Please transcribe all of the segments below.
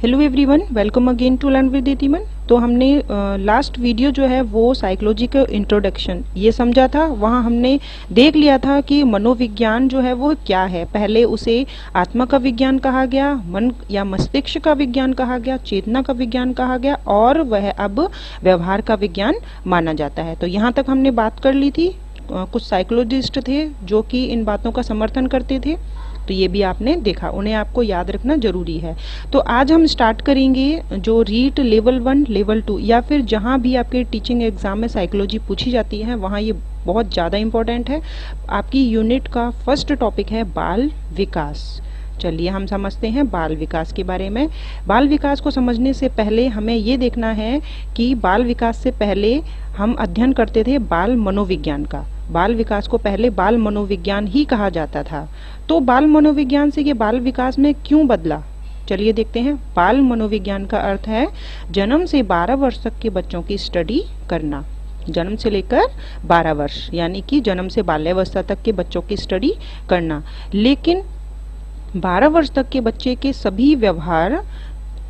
Hello everyone, welcome again to learn with Dhiman. तो हमने last video जो है वो साइकोलॉजी का इंट्रोडक्शन ये समझा था। वहाँ हमने देख लिया था कि मनोविज्ञान जो है वो क्या है। पहले उसे आत्मा का विज्ञान कहा गया, मन या मस्तिष्क का विज्ञान कहा गया, चेतना का विज्ञान कहा गया और वह अब व्यवहार का विज्ञान माना जाता है। तो यहाँ तक हमने बात कर ली थी। कुछ साइकोलॉजिस्ट थे जो कि इन बातों का समर्थन करते थे, तो ये भी आपने देखा, उन्हें आपको याद रखना जरूरी है। तो आज हम स्टार्ट करेंगे जो रीट लेवल 1, लेवल 2 या फिर जहाँ भी आपके टीचिंग एग्जाम में साइकोलॉजी पूछी जाती है वहाँ ये बहुत ज़्यादा इम्पोर्टेंट है। आपकी यूनिट का फर्स्ट टॉपिक है बाल विकास। चलिए हम समझते हैं बाल विकास के बारे में। बाल विकास को समझने से पहले हमें ये देखना है कि बाल विकास से पहले हम अध्ययन करते थे बाल मनोविज्ञान का। बाल विकास को पहले बाल मनोविज्ञान ही कहा जाता था। तो बाल मनोविज्ञान से ये बाल विकास में क्यों बदला, चलिए देखते हैं। बाल मनोविज्ञान का अर्थ है जन्म से 12 वर्ष तक के बच्चों की स्टडी करना। जन्म से लेकर 12 वर्ष यानी कि जन्म से बाल्यावस्था तक के बच्चों की स्टडी करना। लेकिन 12 वर्ष तक के बच्चे के सभी व्यवहार,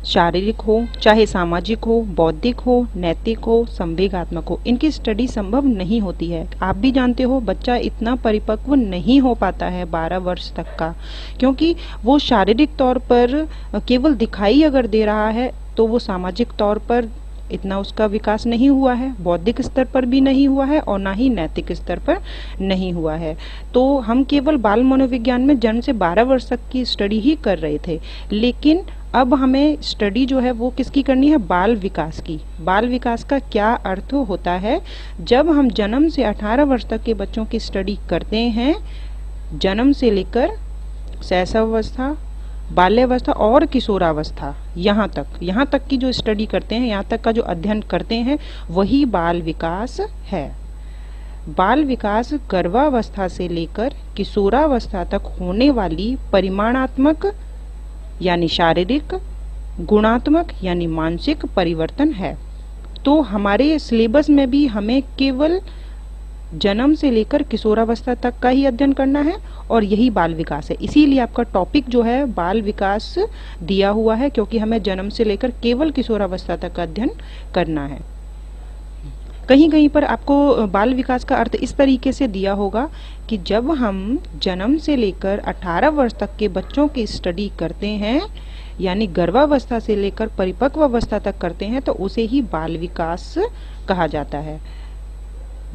शारीरिक हो चाहे सामाजिक हो, बौद्धिक हो, नैतिक हो, संवेगात्मक हो, इनकी स्टडी संभव नहीं होती है। आप भी जानते हो बच्चा इतना परिपक्व नहीं हो पाता है 12 वर्ष तक का, क्योंकि वो शारीरिक तौर पर केवल दिखाई अगर दे रहा है तो वो सामाजिक तौर पर इतना उसका विकास नहीं हुआ है, बौद्धिक स्तर पर भी नहीं हुआ है और ना ही नैतिक स्तर पर नहीं हुआ है। तो हम केवल बाल मनोविज्ञान में जन्म से 12 वर्ष तक की स्टडी ही कर रहे थे, लेकिन अब हमें स्टडी जो है वो किसकी करनी है, बाल विकास की। बाल विकास का क्या अर्थ होता है, जब हम जन्म से 18 वर्ष तक के बच्चों की स्टडी करते हैं, जन्म से लेकर शैशवावस्था, बाल्यावस्था और किशोरावस्था, यहाँ तक की जो स्टडी करते हैं, यहाँ तक का जो अध्ययन करते हैं वही बाल विकास है। बाल विकास गर्भावस्था से लेकर किशोरावस्था तक होने वाली परिमाणात्मक यानी शारीरिक, गुणात्मक यानी मानसिक परिवर्तन है। तो हमारे सिलेबस में भी हमें केवल जन्म से लेकर किशोरावस्था तक का ही अध्ययन करना है और यही बाल विकास है। इसीलिए आपका टॉपिक जो है बाल विकास दिया हुआ है, क्योंकि हमें जन्म से लेकर केवल किशोरावस्था तक का अध्ययन करना है। कहीं कहीं पर आपको बाल विकास का अर्थ इस तरीके से दिया होगा कि जब हम जन्म से लेकर 18 वर्ष तक के बच्चों की स्टडी करते हैं, यानी गर्भावस्था से लेकर परिपक्व अवस्था तक करते हैं, तो उसे ही बाल विकास कहा जाता है।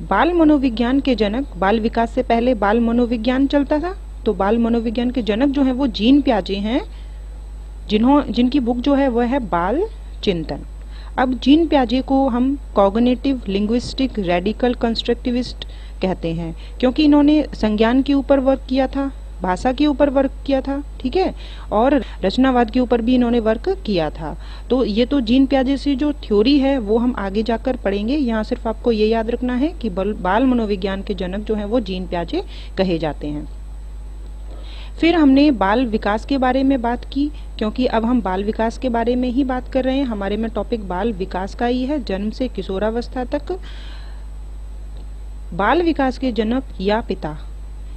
बाल मनोविज्ञान के जनक, बाल विकास से पहले बाल मनोविज्ञान चलता था, तो बाल मनोविज्ञान के जनक जो है वो जीन प्याजे हैं, जिनकी बुक जो है वह है बाल चिंतन। अब जीन प्याजे को हम कॉग्निटिव लिंग्विस्टिक रेडिकल कंस्ट्रक्टिविस्ट कहते हैं, क्योंकि इन्होंने संज्ञान के ऊपर वर्क किया था, भाषा के ऊपर वर्क किया था, ठीक है, और रचनावाद के ऊपर भी इन्होंने वर्क किया था। तो ये तो जीन प्याजे से जो थ्योरी है वो हम आगे जाकर पढ़ेंगे। यहाँ सिर्फ आपको ये याद रखना है कि बाल मनोविज्ञान के जनक जो है वो जीन प्याजे कहे जाते हैं। फिर हमने बाल विकास के बारे में बात की, क्योंकि अब हम बाल विकास के बारे में ही बात कर रहे हैं। हमारे में टॉपिक बाल विकास का ही है, जन्म से किशोरावस्था तक। बाल विकास के जनक या पिता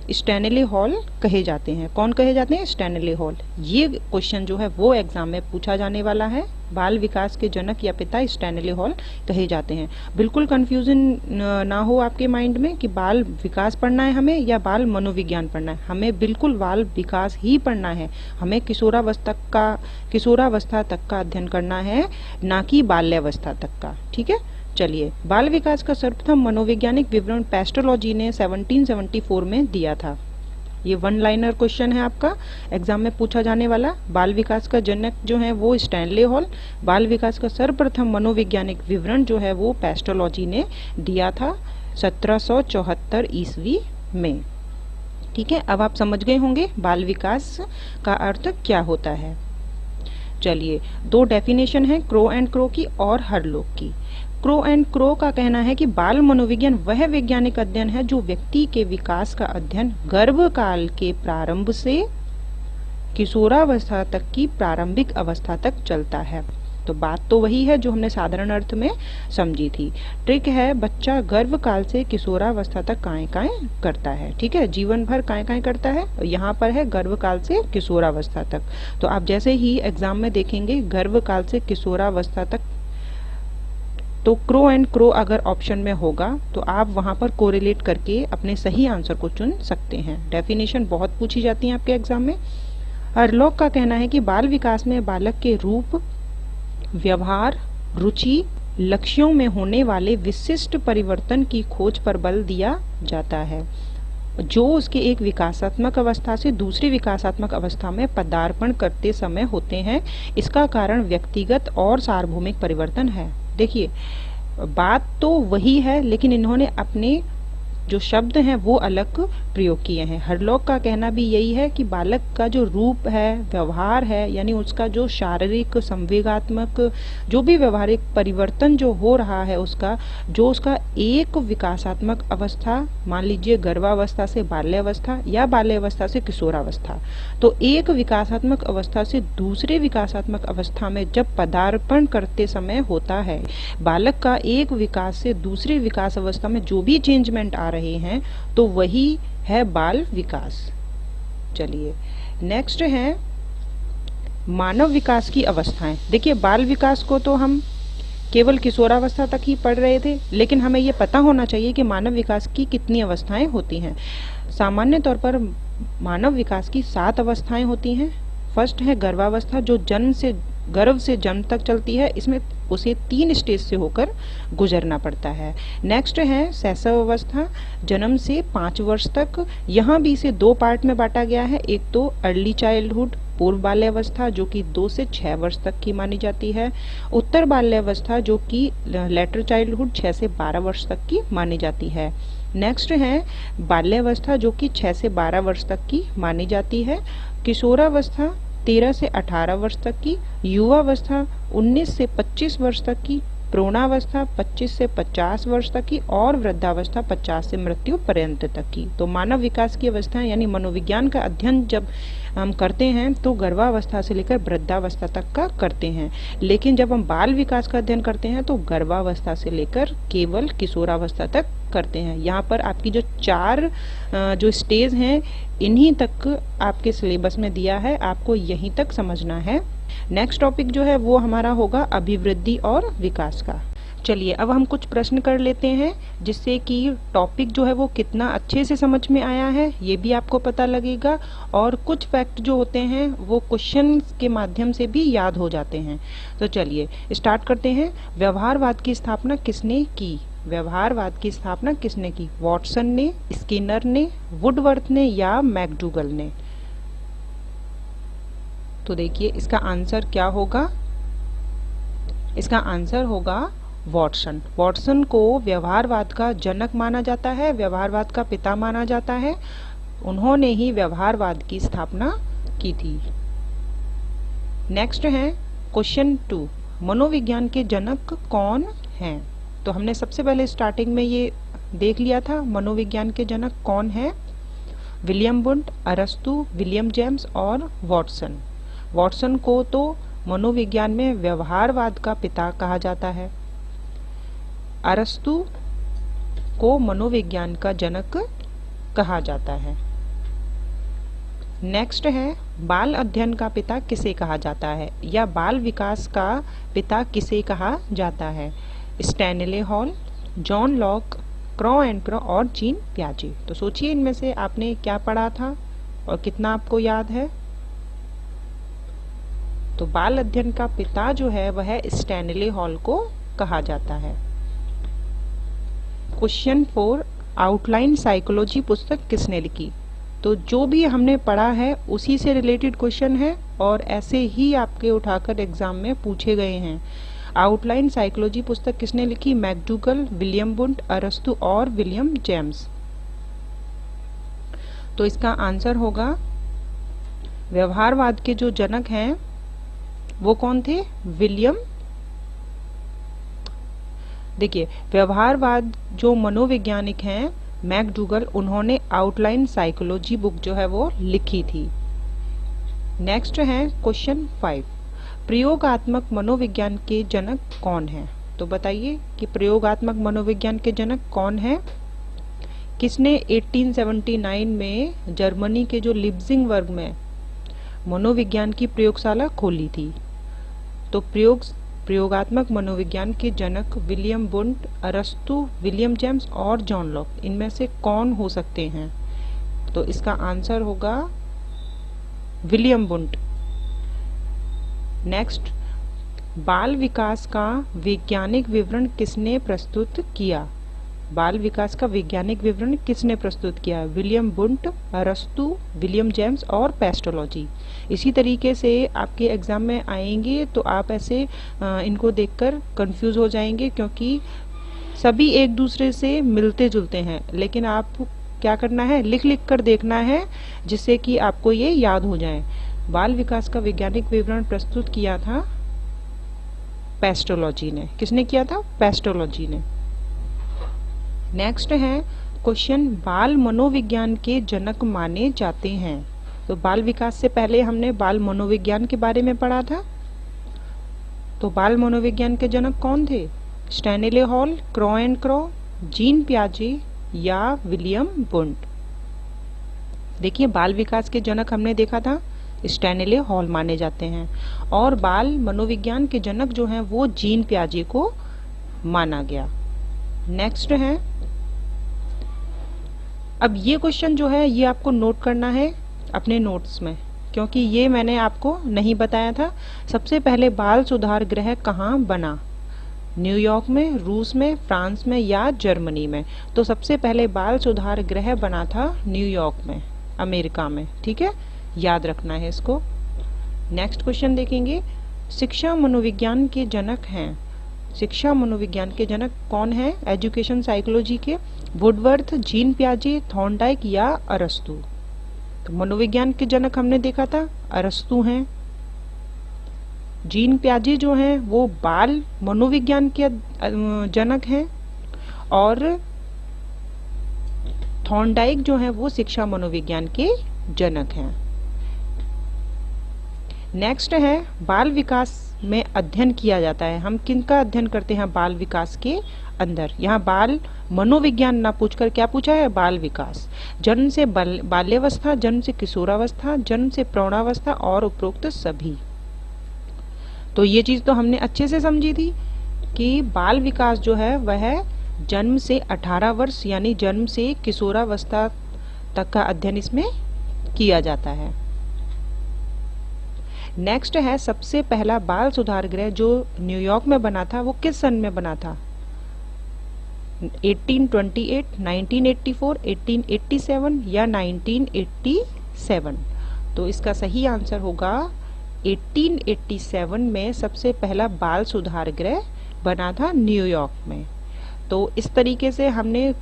स्टैनले हॉल कहे जाते हैं। कौन कहे जाते हैं? Stanley hall. ये क्वेश्चन जो है वो एग्जाम में पूछा जाने वाला है। बाल विकास के जनक या पिता स्टैनले हॉल कहे जाते हैं। बिल्कुल कंफ्यूजन ना हो आपके माइंड में कि बाल विकास पढ़ना है हमें या बाल मनोविज्ञान पढ़ना है। हमें बिल्कुल बाल विकास ही पढ़ना है। हमें किशोरावस्था तक का अध्ययन करना है, ना कि बाल्यावस्था तक का, ठीक है। चलिए, बाल विकास का सर्वप्रथम मनोवैज्ञानिक विवरण पेस्टोलॉजी ने 1774 में दिया था। ये 1 लाइनर क्वेश्चन है आपका एग्जाम में पूछा जाने वाला। बाल विकास का जनक जो है वो स्टैनले हॉल। बाल विकास का सर्वप्रथम मनोवैज्ञानिक विवरण जो है वो पेस्टोलॉजी ने दिया था 1774 ईस्वी में, ठीक है। अब आप समझ गए होंगे बाल विकास का अर्थ क्या होता है। चलिए, 2 डेफिनेशन है, क्रो एंड क्रो की और हरलोक की। क्रो एंड क्रो का कहना है कि बाल मनोविज्ञान वह वैज्ञानिक अध्ययन है जो व्यक्ति के विकास का अध्ययन गर्भकाल के प्रारंभ से किशोरावस्था तक की प्रारंभिक अवस्था तक चलता है। तो बात तो वही है जो हमने साधारण अर्थ में समझी थी। ट्रिक है, बच्चा गर्भ काल से किशोरावस्था तक काएं काएं करता है। ठीक है, जीवन भर काएं काएं करता है। यहाँ पर है गर्भ काल से किशोरावस्था तक। तो आप जैसे ही एग्जाम में देखेंगे गर्भ काल से किशोरावस्था तक, तो क्रो एंड क्रो अगर ऑप्शन में होगा तो आप वहां पर कोरिलेट करके अपने सही आंसर को चुन सकते हैं। डेफिनेशन बहुत पूछी जाती है आपके एग्जाम में। हरलॉक का कहना है कि बाल विकास में बालक के रूप, व्यवहार, रुचि, लक्ष्यों में होने वाले विशिष्ट परिवर्तन की खोज पर बल दिया जाता है, जो उसके एक विकासात्मक अवस्था से दूसरी विकासात्मक अवस्था में पदार्पण करते समय होते हैं। इसका कारण व्यक्तिगत और सार्वभौमिक परिवर्तन है। देखिए, बात तो वही है, लेकिन इन्होंने अपने जो शब्द हैं वो अलग प्रयोग किए हैं। हरलॉक का कहना भी यही है कि बालक का जो रूप है, व्यवहार है, यानी उसका जो शारीरिक, संवेगात्मक, जो भी व्यवहारिक परिवर्तन जो हो रहा है, उसका जो उसका एक विकासात्मक अवस्था, मान लीजिए गर्भावस्था से बाल्यावस्था या बाल्यावस्था से किशोरावस्था, तो एक विकासात्मक अवस्था से दूसरे विकासात्मक अवस्था में जब पदार्पण करते समय होता है, बालक का एक विकास से दूसरे विकास अवस्था में जो भी चेंजमेंट आ रहे हैं, तो वही है बाल विकास। चलिए नेक्स्ट है मानव विकास की अवस्थाएं। देखिए, बाल विकास को तो हम केवल किशोरावस्था तक ही पढ़ रहे थे, लेकिन हमें ये पता होना चाहिए कि मानव विकास की कितनी अवस्थाएं होती हैं। सामान्य तौर पर मानव विकास की 7 अवस्थाएं होती हैं। फर्स्ट है गर्भावस्था, जो गर्भ से जन्म तक चलती है। इसमें उसे 3 स्टेज से होकर गुजरना पड़ता है। नेक्स्ट है शैशव अवस्था, जन्म से 5 वर्ष तक। यहाँ भी इसे 2 पार्ट में बांटा गया है। एक तो अर्ली चाइल्डहुड, पूर्व बाल्यावस्था, जो कि 2 से 6 वर्ष तक की मानी जाती है। उत्तर बाल्यावस्था, जो कि लेटर चाइल्डहुड, 6 से 12 वर्ष तक की मानी जाती है। नेक्स्ट है बाल्यावस्था, जो कि 6 से 12 वर्ष तक की मानी जाती है। किशोरावस्था 13 से 18 वर्ष तक की। युवावस्था 19 से 25 वर्ष तक की। प्रौढ़ावस्था 25 से 50 वर्ष तक की। और वृद्धावस्था 50 से मृत्यु पर्यंत तक की। तो मानव विकास की अवस्थाएं यानी मनोविज्ञान का अध्ययन जब हम करते हैं तो गर्भावस्था से लेकर वृद्धावस्था तक का करते हैं, लेकिन जब हम बाल विकास का अध्ययन करते हैं तो गर्भावस्था से लेकर केवल किशोरावस्था तक करते हैं। यहाँ पर आपकी जो 4 जो स्टेज हैं, इन्हीं तक आपके सिलेबस में दिया है, आपको यहीं तक समझना है। नेक्स्ट टॉपिक जो है वो हमारा होगा अभिवृद्धि और विकास का। चलिए अब हम कुछ प्रश्न कर लेते हैं, जिससे कि टॉपिक जो है वो कितना अच्छे से समझ में आया है ये भी आपको पता लगेगा, और कुछ फैक्ट जो होते हैं वो क्वेश्चन के माध्यम से भी याद हो जाते हैं। तो चलिए स्टार्ट करते हैं। व्यवहारवाद की स्थापना किसने की? व्यवहारवाद की स्थापना किसने की? वॉटसन ने, स्किनर ने, वुडवर्थ ने या मैकडूगल ने? तो देखिए इसका आंसर क्या होगा? इसका आंसर होगा वॉटसन। वॉटसन को व्यवहारवाद का जनक माना जाता है, व्यवहारवाद का पिता माना जाता है। उन्होंने ही व्यवहारवाद की स्थापना की थी। नेक्स्ट है क्वेश्चन 2, मनोविज्ञान के जनक कौन हैं? तो हमने सबसे पहले स्टार्टिंग में ये देख लिया था, मनोविज्ञान के जनक कौन है? विलियम वुंट, अरस्तु, विलियम जेम्स और वॉटसन। वॉटसन को तो मनोविज्ञान में व्यवहारवाद का पिता कहा जाता है। अरस्तु को मनोविज्ञान का जनक कहा जाता है। नेक्स्ट है बाल अध्ययन का पिता किसे कहा जाता है, या बाल विकास का पिता किसे कहा जाता है? Stanley Hall, John Locke, Crow and Crow और जीन पियाजे। तो सोचिए इनमें से आपने क्या पढ़ा था और कितना आपको याद है? तो बाल अध्ययन का पिता जो है वह स्टैनले हॉल को कहा जाता है। क्वेश्चन 4, आउटलाइन साइकोलॉजी पुस्तक किसने लिखी? तो जो भी हमने पढ़ा है उसी से रिलेटेड क्वेश्चन है और ऐसे ही आपके उठाकर एग्जाम में पूछे गए हैं। आउटलाइन साइकोलॉजी पुस्तक किसने लिखी? मैकडूगल, विलियम वुंट, अरस्तु और विलियम जेम्स। तो इसका आंसर होगा व्यवहारवाद के जो जनक हैं वो कौन थे? विलियम। देखिए व्यवहारवाद जो मनोवैज्ञानिक हैं मैकडूगल, उन्होंने आउटलाइन साइकोलॉजी बुक जो है वो लिखी थी। नेक्स्ट है क्वेश्चन 5, प्रयोगात्मक मनोविज्ञान के जनक कौन है? तो बताइए कि प्रयोगात्मक मनोविज्ञान के जनक कौन है? किसने 1879 में जर्मनी के जो लिप्जिंगबर्ग में मनोविज्ञान की प्रयोगशाला खोली थी? तो प्रयोगात्मक मनोविज्ञान के जनक विलियम वुंट, अरस्तु, विलियम जेम्स और जॉन लॉक, इनमें से कौन हो सकते हैं? तो इसका आंसर होगा विलियम वुंट। नेक्स्ट, बाल विकास का वैज्ञानिक विवरण किसने प्रस्तुत किया? बाल विकास का वैज्ञानिक विवरण किसने प्रस्तुत किया? विलियम वुंट, अरस्तु, विलियम जेम्स और पेस्टोलॉजी। इसी तरीके से आपके एग्जाम में आएंगे तो आप ऐसे इनको देखकर कंफ्यूज हो जाएंगे, क्योंकि सभी एक दूसरे से मिलते जुलते हैं, लेकिन आप क्या करना है, लिख लिख कर देखना है जिससे कि आपको ये याद हो जाए। बाल विकास का वैज्ञानिक विवरण प्रस्तुत किया था पेस्टोलॉजी ने। किसने किया था? पेस्टोलॉजी ने। नेक्स्ट है क्वेश्चन, बाल मनोविज्ञान के जनक माने जाते हैं। तो बाल विकास से पहले हमने बाल मनोविज्ञान के बारे में पढ़ा था। तो बाल मनोविज्ञान के जनक कौन थे? Stanley Hall, Crow and Crow, Jean पियाजे या विलियम वुंट। देखिए, बाल विकास के जनक हमने देखा था स्टैनिले हॉल माने जाते हैं, और बाल मनोविज्ञान के जनक जो हैं वो जीन पियाजे को माना गया। नेक्स्ट है, अब ये क्वेश्चन जो है ये आपको नोट करना है अपने नोट्स में, क्योंकि ये मैंने आपको नहीं बताया था। सबसे पहले बाल सुधार गृह कहाँ बना? न्यूयॉर्क में, रूस में, फ्रांस में या जर्मनी में? तो सबसे पहले बाल सुधार गृह बना था न्यूयॉर्क में, अमेरिका में। ठीक है, याद रखना है इसको। नेक्स्ट क्वेश्चन देखेंगे, शिक्षा मनोविज्ञान के जनक हैं। शिक्षा मनोविज्ञान के जनक कौन है एजुकेशन साइकोलॉजी के? वुडवर्थ, जीन पियाजे, थॉर्नडाइक या अरस्तु? तो मनोविज्ञान के जनक हमने देखा था अरस्तु हैं। जीन पियाजे जो हैं वो बाल मनोविज्ञान के जनक हैं, और थॉर्नडाइक जो हैं वो शिक्षा मनोविज्ञान के जनक हैं। नेक्स्ट है, बाल विकास में अध्ययन किया जाता है। हम किनका अध्ययन करते हैं बाल विकास के अंदर? यहाँ बाल मनोविज्ञान ना पूछकर क्या पूछा है? बाल विकास। जन्म से बाल्यावस्था, जन्म से किशोरावस्था, जन्म से प्रौढ़ावस्था और उपरोक्त सभी। तो ये चीज तो हमने अच्छे से समझी थी कि बाल विकास जो है वह जन्म से 18 वर्ष यानी जन्म से किशोरावस्था तक का अध्ययन इसमें किया जाता है। नेक्स्ट है, सबसे पहला बाल सुधार गृह जो न्यूयॉर्क में बना था वो किस सन में बना था? 1828, 1984, 1887 या 1987? तो इसका सही आंसर होगा 1887 में सबसे पहला बाल सुधार गृह बना था न्यूयॉर्क में। तो इस तरीके से हमने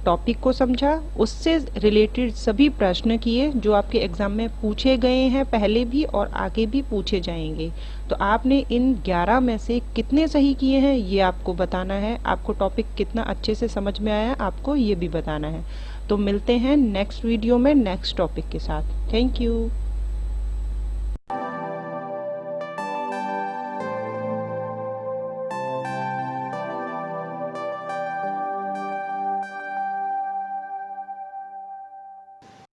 टॉपिक को समझा, उससे रिलेटेड सभी प्रश्न किए जो आपके एग्जाम में पूछे गए हैं पहले भी और आगे भी पूछे जाएंगे। तो आपने इन 11 में से कितने सही किए हैं ये आपको बताना है। आपको टॉपिक कितना अच्छे से समझ में आया आपको ये भी बताना है। तो मिलते हैं नेक्स्ट वीडियो में नेक्स्ट टॉपिक के साथ। Thank you.